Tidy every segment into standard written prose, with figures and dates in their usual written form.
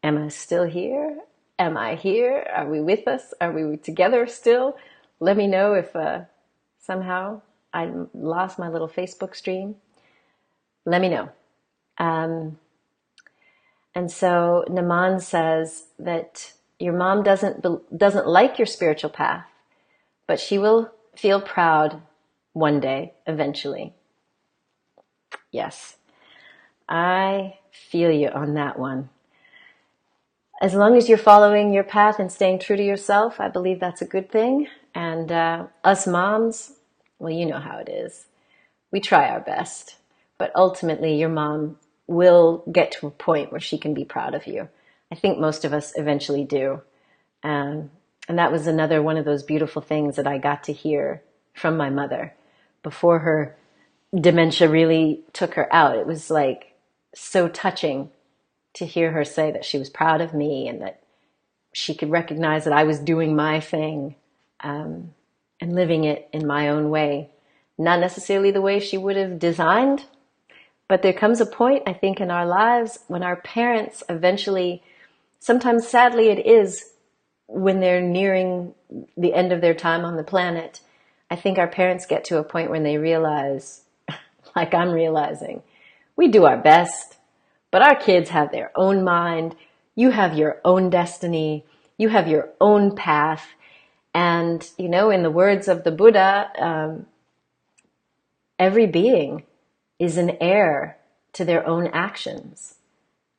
Am I still here? Am I here? Are we with us? Are we together still? Let me know if somehow I lost my little Facebook stream. Let me know. Um, and so Naman says that your mom doesn't like your spiritual path, but she will feel proud one day, eventually. Yes, I feel you on that one. As long as you're following your path and staying true to yourself, I believe that's a good thing. And us moms, well, you know how it is. We try our best, but ultimately your mom will get to a point where she can be proud of you. I think most of us eventually do. And that was another one of those beautiful things that I got to hear from my mother before her dementia really took her out. It was like so touching to hear her say that she was proud of me and that she could recognize that I was doing my thing, and living it in my own way. Not necessarily the way she would have designed, but there comes a point, I think, in our lives when our parents eventually, sometimes sadly it is when they're nearing the end of their time on the planet, I think our parents get to a point when they realize, like I'm realizing, we do our best, but our kids have their own mind. You have your own destiny. You have your own path. And, you know, in the words of the Buddha, every being is an heir to their own actions.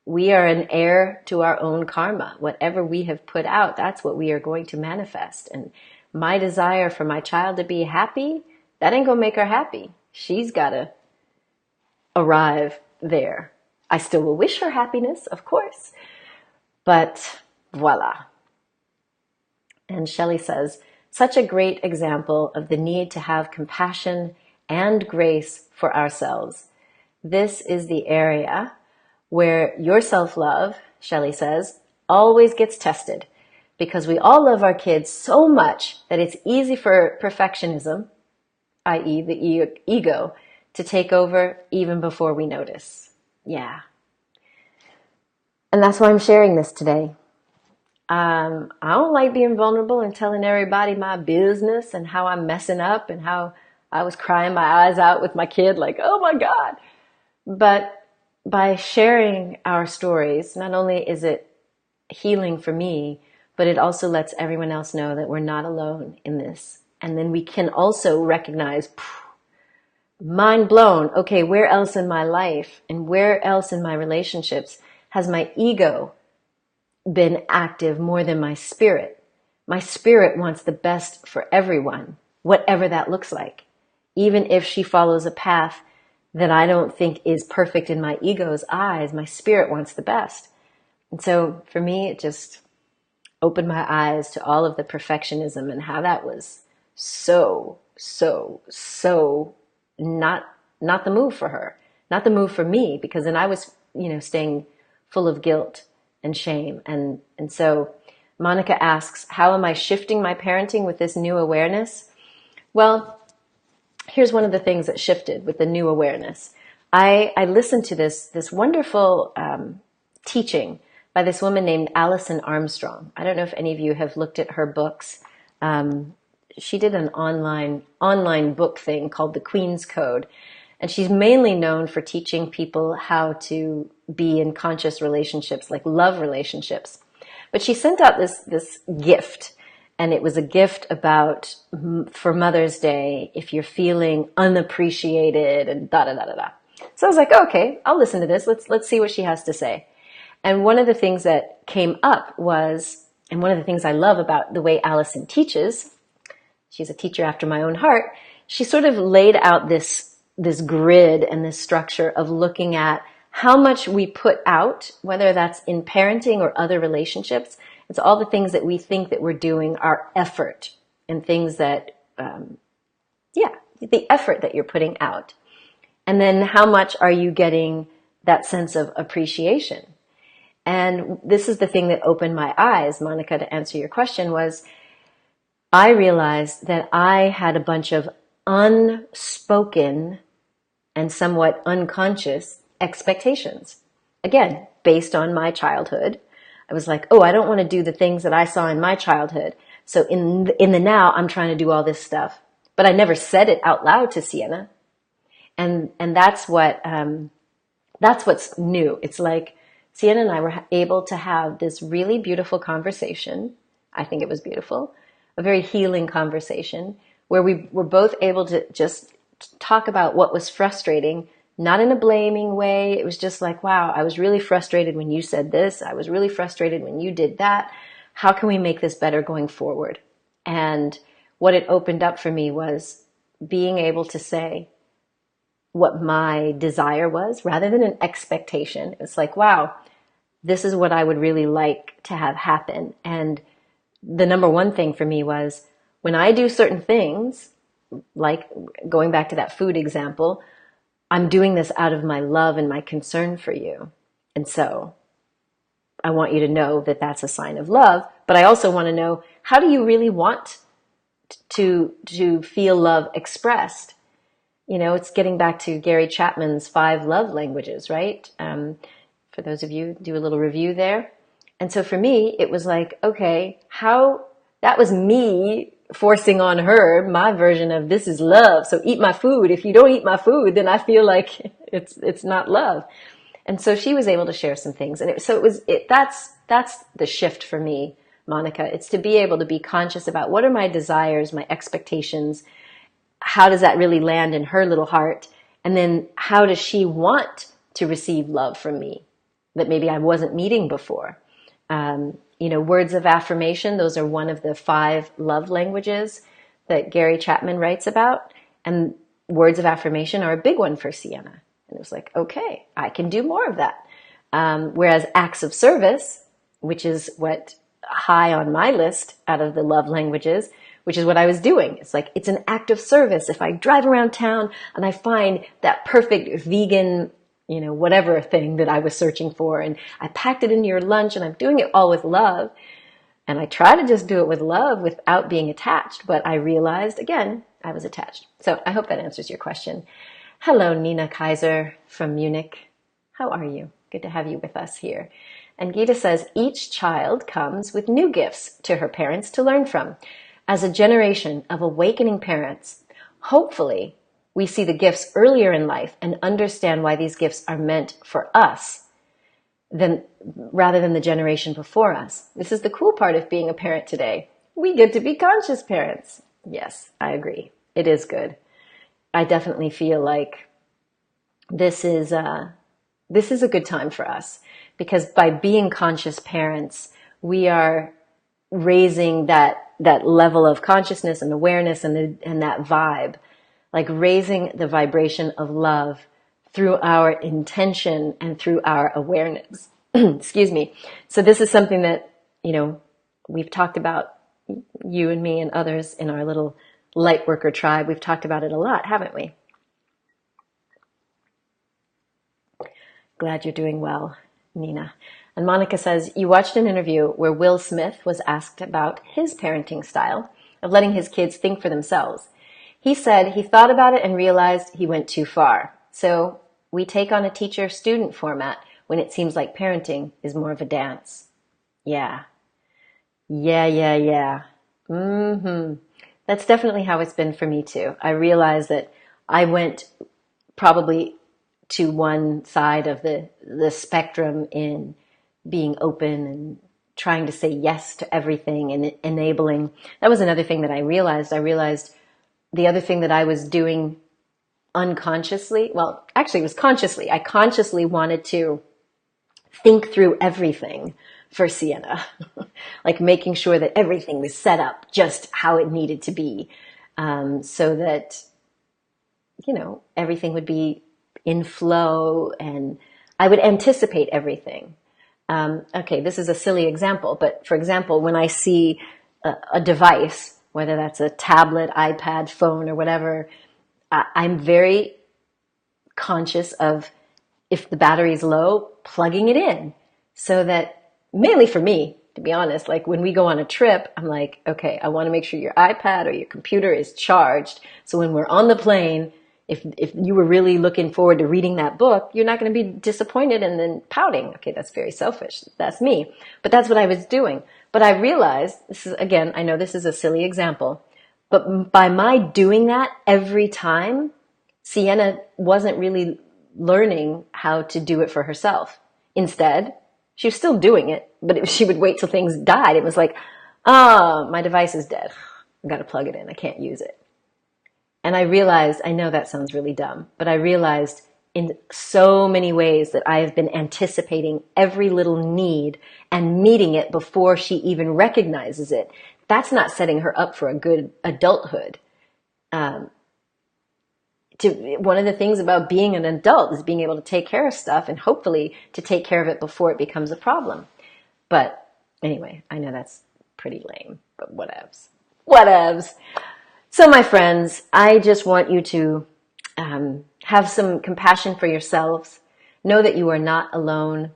We are an heir to our own karma. Whatever we have put out, that's what we are going to manifest. And my desire for my child to be happy, that ain't gonna make her happy. She's gotta arrive there. I still will wish her happiness, of course, but voila. And Shelley says, such a great example of the need to have compassion and grace for ourselves. This is the area where your self-love, Shelley says, always gets tested because we all love our kids so much that it's easy for perfectionism, i.e. the ego, to take over even before we notice. Yeah. And that's why I'm sharing this today. I don't like being vulnerable and telling everybody my business and how I'm messing up and how I was crying my eyes out with my kid, like, oh my God. But by sharing our stories, not only is it healing for me, but it also lets everyone else know that we're not alone in this. And then we can also recognize, mind blown, okay, where else in my life and where else in my relationships has my ego been active more than my spirit? My spirit wants the best for everyone, whatever that looks like. Even if she follows a path that I don't think is perfect in my ego's eyes, my spirit wants the best. And so for me, it just opened my eyes to all of the perfectionism and how that was so not the move for her, not the move for me, because then I was, staying full of guilt and shame. And so Monica asks, how am I shifting my parenting with this new awareness? Well, here's one of the things that shifted with the new awareness. I listened to this wonderful teaching by this woman named Alison Armstrong. I don't know if any of you have looked at her books. She did an online book thing called The Queen's Code. And she's mainly known for teaching people how to be in conscious relationships, like love relationships. But she sent out this gift, and it was a gift about for Mother's Day, if you're feeling unappreciated and da-da-da-da-da. So I was like, okay, I'll listen to this. Let's see what she has to say. And one of the things that came up was, and one of the things I love about the way Alison teaches, she's a teacher after my own heart, she sort of laid out this grid and this structure of looking at how much we put out, whether that's in parenting or other relationships. It's all the things that we think that we're doing are effort and things that, the effort that you're putting out. And then how much are you getting that sense of appreciation? And this is the thing that opened my eyes, Monica, to answer your question, was I realized that I had a bunch of unspoken and somewhat unconscious expectations. Again, based on my childhood, I was like, oh, I don't want to do the things that I saw in my childhood. So in the now, I'm trying to do all this stuff. But I never said it out loud to Sienna. And that's what's new. It's like Sienna and I were able to have this really beautiful conversation. I think it was beautiful, a very healing conversation where we were both able to just talk about what was frustrating, not in a blaming way. It was just like, wow, I was really frustrated when you said this. I was really frustrated when you did that. How can we make this better going forward? And what it opened up for me was being able to say what my desire was rather than an expectation. It's like, wow, this is what I would really like to have happen. And the number one thing for me was when I do certain things, like going back to that food example, I'm doing this out of my love and my concern for you. And so I want you to know that that's a sign of love, but I also want to know, how do you really want to feel love expressed? You know, it's getting back to Gary Chapman's 5 love languages, right? For those of you, do a little review there. And so for me, it was like, okay, that was me forcing on her my version of this is love. So eat my food. If you don't eat my food, then I feel like it's not love. And so she was able to share some things. And that's the shift for me, Monica. It's to be able to be conscious about what are my desires, my expectations. How does that really land in her little heart? And then how does she want to receive love from me that maybe I wasn't meeting before? Words of affirmation, those are one of the 5 love languages that Gary Chapman writes about. And words of affirmation are a big one for Sienna. And it was like, okay, I can do more of that. Whereas acts of service, which is what high on my list out of the love languages, which is what I was doing. It's like, it's an act of service. If I drive around town and I find that perfect vegan, whatever thing that I was searching for, and I packed it into your lunch and I'm doing it all with love. And I try to just do it with love without being attached. But I realized, again, I was attached. So I hope that answers your question. Hello, Nina Kaiser from Munich. How are you? Good to have you with us here. And Gita says, each child comes with new gifts to her parents to learn from. As a generation of awakening parents, hopefully we see the gifts earlier in life and understand why these gifts are meant for us rather than the generation before us. This is the cool part of being a parent today. We get to be conscious parents. Yes, I agree. It is good. I definitely feel like this is a good time for us, because by being conscious parents, we are raising that level of consciousness and awareness and that vibe, like raising the vibration of love through our intention and through our awareness. Excuse me. So this is something that, we've talked about, you and me and others in our little light worker tribe. We've talked about it a lot, haven't we? Glad you're doing well, Nina. And Monica says, you watched an interview where Will Smith was asked about his parenting style of letting his kids think for themselves. He said he thought about it and realized he went too far. So we take on a teacher-student format when it seems like parenting is more of a dance. Yeah. That's definitely how it's been for me too. I realized that I went probably to one side of the spectrum in being open and trying to say yes to everything and enabling. That was another thing that I realized. I realized the other thing that I was doing unconsciously, well, actually it was consciously. I consciously wanted to think through everything for Sienna, like making sure that everything was set up just how it needed to be, so that, everything would be in flow and I would anticipate everything. Okay, this is a silly example, but for example, when I see a device, whether that's a tablet, iPad, phone, or whatever, I'm very conscious of, if the battery is low, plugging it in, so that, mainly for me, to be honest, like when we go on a trip, I'm like, okay, I want to make sure your iPad or your computer is charged. So when we're on the plane, If you were really looking forward to reading that book, you're not going to be disappointed and then pouting. Okay, that's very selfish. That's me. But that's what I was doing. But I realized, this is, again, I know this is a silly example, but by my doing that every time, Sienna wasn't really learning how to do it for herself. Instead, she was still doing it, but she would wait till things died. It was like, my device is dead. I've got to plug it in. I can't use it. And I realized, I know that sounds really dumb, but I realized in so many ways that I have been anticipating every little need and meeting it before she even recognizes it. That's not setting her up for a good adulthood. One of the things about being an adult is being able to take care of stuff and hopefully to take care of it before it becomes a problem. But anyway, I know that's pretty lame, but whatevs. Whatevs. So my friends, I just want you to have some compassion for yourselves. Know that you are not alone.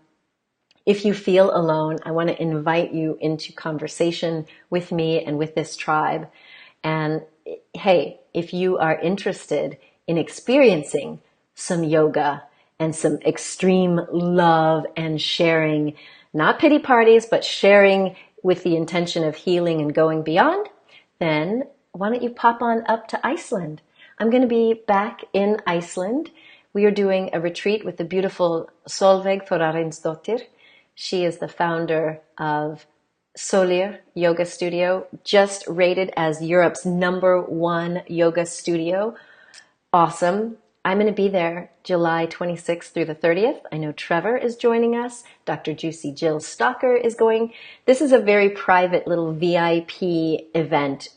If you feel alone, I want to invite you into conversation with me and with this tribe. And hey, if you are interested in experiencing some yoga and some extreme love and sharing, not pity parties, but sharing with the intention of healing and going beyond, then why don't you pop on up to Iceland? I'm going to be back in Iceland. We are doing a retreat with the beautiful Solveig Þórarinsdóttir. She is the founder of Solir Yoga Studio, just rated as Europe's #1 yoga studio. Awesome. I'm going to be there July 26th through the 30th. I know Trevor is joining us. Dr. Juicy Jill Stalker is going. This is a very private little VIP event.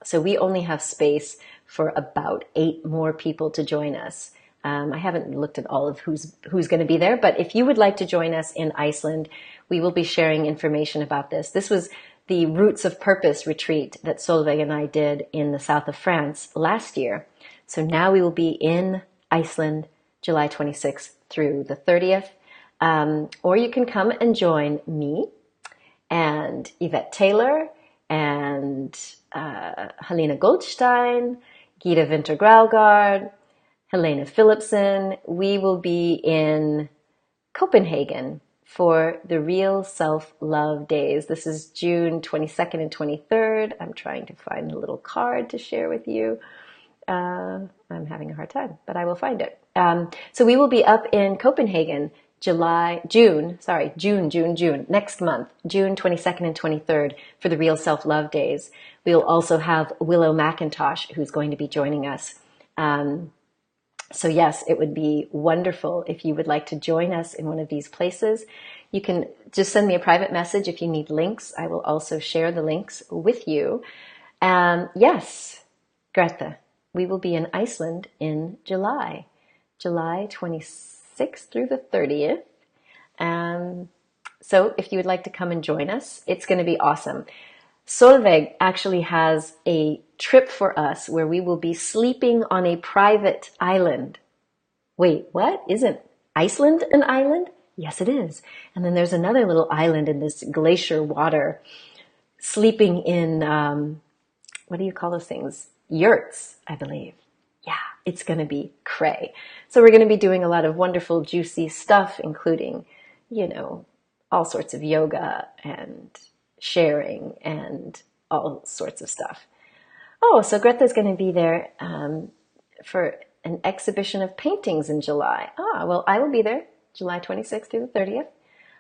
So we only have space for about 8 more people to join us. I haven't looked at all of who's going to be there, but if you would like to join us in Iceland, we will be sharing information about this. This was the Roots of Purpose retreat that Solveig and I did in the south of France last year. So now we will be in Iceland, July 26th through the 30th. Or you can come and join me and Yvette Taylor and Helena Goldstein, Gita Winter-Graugard, Helena Philipson. We will be in Copenhagen for the Real Self-Love Days. This is June 22nd and 23rd. I'm trying to find a little card to share with you. I'm having a hard time, but I will find it. So we will be up in Copenhagen June, next month, June 22nd and 23rd for the Real Self-Love Days. We'll also have Willow McIntosh, who's going to be joining us. So yes, it would be wonderful if you would like to join us in one of these places. You can just send me a private message if you need links. I will also share the links with you. Yes, Greta, we will be in Iceland in July 26th through the 30th. So if you would like to come and join us, it's going to be awesome. Solveig actually has a trip for us where we will be sleeping on a private island. Wait, what? Isn't Iceland an island? Yes, it is. And then there's another little island in this glacier water, sleeping in, what do you call those things? Yurts, I believe. Yeah, it's going to be cray. So we're going to be doing a lot of wonderful, juicy stuff, including, all sorts of yoga and sharing and all sorts of stuff. Oh, so Greta's going to be there for an exhibition of paintings in July. Well, I will be there July 26th through the 30th.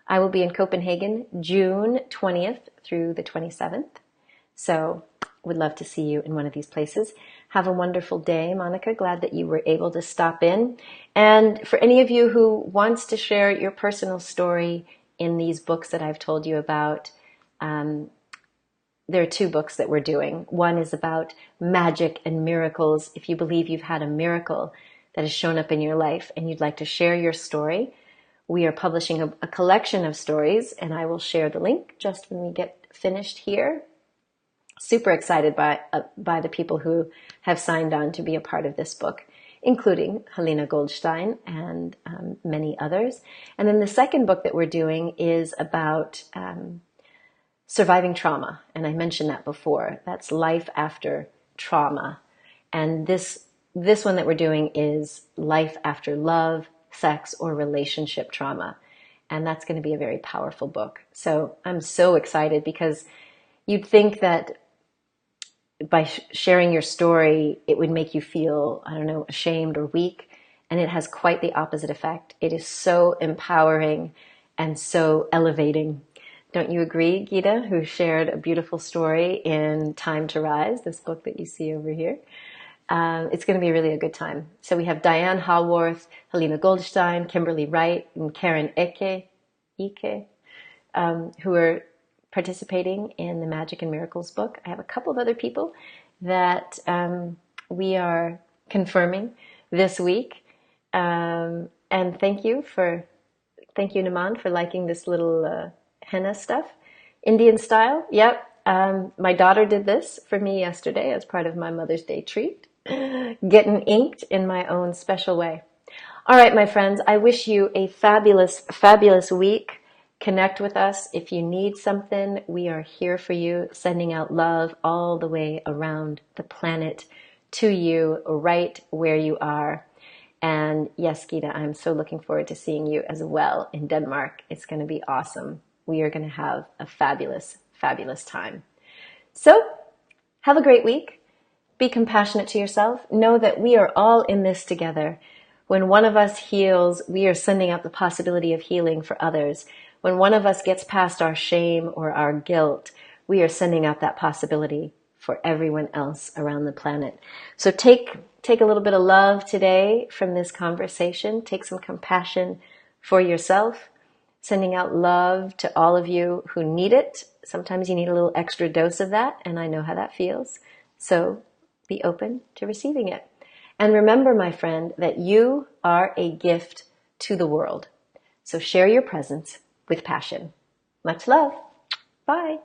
I will be in Copenhagen June 20th through the 27th. So would love to see you in one of these places. Have a wonderful day, Monica. Glad that you were able to stop in. And for any of you who wants to share your personal story in these books that I've told you about, there are 2 books that we're doing. One is about magic and miracles. If you believe you've had a miracle that has shown up in your life and you'd like to share your story, we are publishing a collection of stories, and I will share the link just when we get finished here. Super excited by the people who have signed on to be a part of this book, including Helena Goldstein and many others. And then the second book that we're doing is about surviving trauma. And I mentioned that before. That's life after trauma. And this this one that we're doing is life after love, sex, or relationship trauma. And that's going to be a very powerful book. So I'm so excited because you'd think that by sharing your story, it would make you feel, I don't know, ashamed or weak. And it has quite the opposite effect. It is so empowering and so elevating. Don't you agree, Gita, who shared a beautiful story in Time to Rise, this book that you see over here? It's going to be really a good time. So we have Diane Haworth, Helena Goldstein, Kimberly Wright, and Karen Ike, who are participating in the Magic and Miracles book. I have a couple of other people that we are confirming this week. And thank you, Naman, for liking this little henna stuff. Indian style, yep. My daughter did this for me yesterday as part of my Mother's Day treat. Getting inked in my own special way. All right, my friends, I wish you a fabulous, fabulous week. Connect with us. If you need something, we are here for you, sending out love all the way around the planet to you right where you are. And yes, Gita, I'm so looking forward to seeing you as well in Denmark. It's going to be awesome. We are going to have a fabulous, fabulous time. So have a great week. Be compassionate to yourself. Know that we are all in this together. When one of us heals, we are sending out the possibility of healing for others. When one of us gets past our shame or our guilt, we are sending out that possibility for everyone else around the planet. So take a little bit of love today from this conversation. Take some compassion for yourself, sending out love to all of you who need it. Sometimes you need a little extra dose of that, and I know how that feels. So be open to receiving it. And remember, my friend, that you are a gift to the world. So share your presence with passion. Much love. Bye.